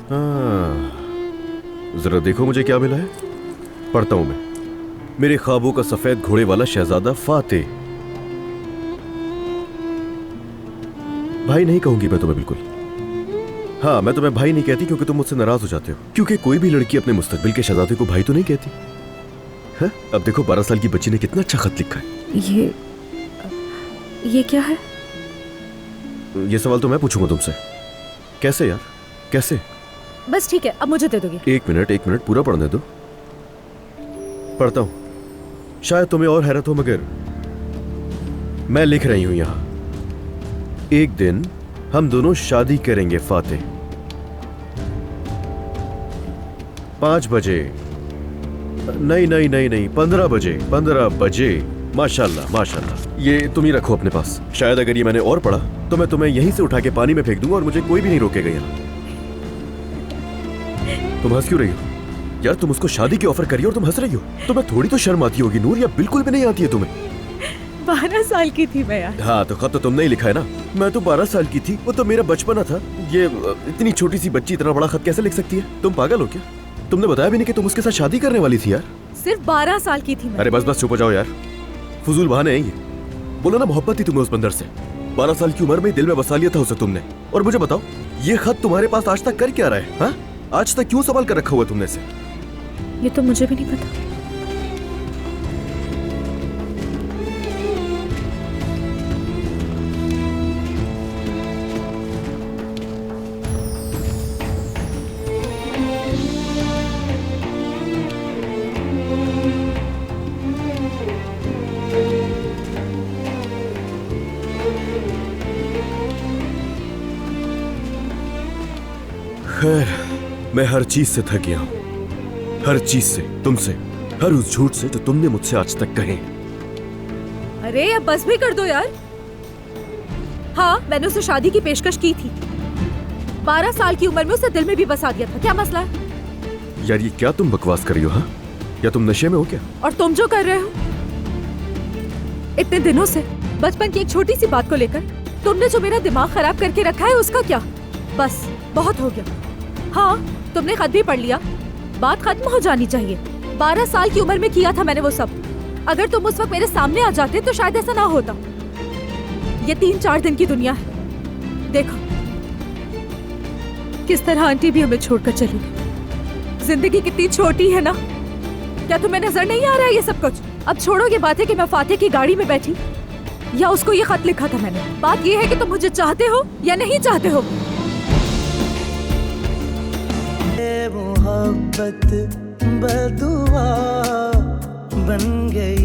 हाँ, जरा देखो मुझे क्या मिला है। पढ़ता हूं मैं। मेरे ख्वाबों का सफेद घोड़े वाला शहजादा फातेह। भाई नहीं कहूंगी मैं तुम्हें बिल्कुल। हाँ, मैं तुम्हें भाई नहीं कहती क्योंकि तुम मुझसे नाराज हो जाते हो। क्योंकि कोई भी लड़की अपने मुस्तकबिल के शहजादे को भाई तो नहीं कहती। हाँ? अब देखो 12 साल की बच्ची ने कितना अच्छा खत लिखा है। ये क्या है? ये सवाल तो मैं पूछूंगा तुमसे। कैसे यार, कैसे? बस ठीक है, अब मुझे दे दोगे? एक मिनट पूरा पढ़ने दो। पढ़ता हूं। शायद तुम्हें और हैरत हो मगर मैं लिख रही हूं यहां। एक दिन हम दोनों शादी करेंगे फातेह। 5 बजे। नहीं 15 बजे। 15 बजे। माशाल्लाह माशाल्लाह। ये तुम ही रखो अपने पास। शायद अगर ये मैंने और पढ़ा तो मैं तुम्हें यहीं से उठा के पानी में फेंक दूंगा और मुझे कोई भी नहीं रोकेगा यहाँ। तुम हंस क्यों रही हो यार? तुम उसको शादी की ऑफर करी और तुम हंस रही हो। तुम्हें थोड़ी तो शर्म आती होगी नूर, या बिल्कुल भी नहीं आती है तुम्हें? 12 साल की थी मैं यार। हाँ, तो खत तो तुमने ही लिखा है ना। मैं तो 12 साल की थी, वो तो मेरा बचपना था। ये इतनी छोटी सी बच्ची इतना बड़ा खत कैसे लिख सकती है? तुम पागल हो क्या? तुमने बताया भी नहीं कि तुम उसके साथ शादी करने वाली थी यार। सिर्फ 12 साल की थी मैं। अरे बस चुप हो जाओ यार, फजूल बहाने हैं ये। बोलो ना मोहब्बत थी तुम्हें उस बंदर से। 12 साल की उम्र में दिल में बसा लिया था उसे तुमने। और मुझे बताओ, ये खत तुम्हारे पास आज तक कर क्या रहा है? हाँ, आज तक क्यों संभाल कर रखा हुआ तुमने इसे? ये तो मुझे भी नहीं पता। खैर, मैं हर चीज से थक गया हूं। हर चीज से, तुमसे, हर उस झूठ से जो तुमने मुझसे आज तक कहे। अरे अब बस भी कर दो यार। हाँ, मैंने उसे शादी की पेशकश की थी। 12 साल की उम्र में उसे दिल में भी बसा दिया था। क्या मसला है? यार ये क्या तुम बकवास कर रही हो? हाँ, या तुम नशे में हो क्या? और तुम जो कर रहे हो इतने दिनों से, बचपन की एक छोटी सी बात को लेकर तुमने जो मेरा दिमाग खराब करके रखा है, उसका क्या? बस बहुत हो गया। हाँ, तुमने खत भी पढ़ लिया, बात खत्म हो जानी चाहिए। 12 साल की उम्र में किया था मैंने वो सब। अगर तुम उस वक्त मेरे सामने आ जाते तो शायद ऐसा ना होता। ये 3-4 दिन की दुनिया है। देखो किस तरह आंटी भी हमें छोड़कर चली गई। जिंदगी कितनी छोटी है ना। क्या तुम्हें नजर नहीं आ रहा है ये सब कुछ? अब छोड़ो ये बात है कि मैं फातेह की गाड़ी में बैठी या उसको ये खत लिखा था मैंने। बात ये है कि तुम मुझे चाहते हो या नहीं चाहते हो। मोहब्बत बदुआ बन गई।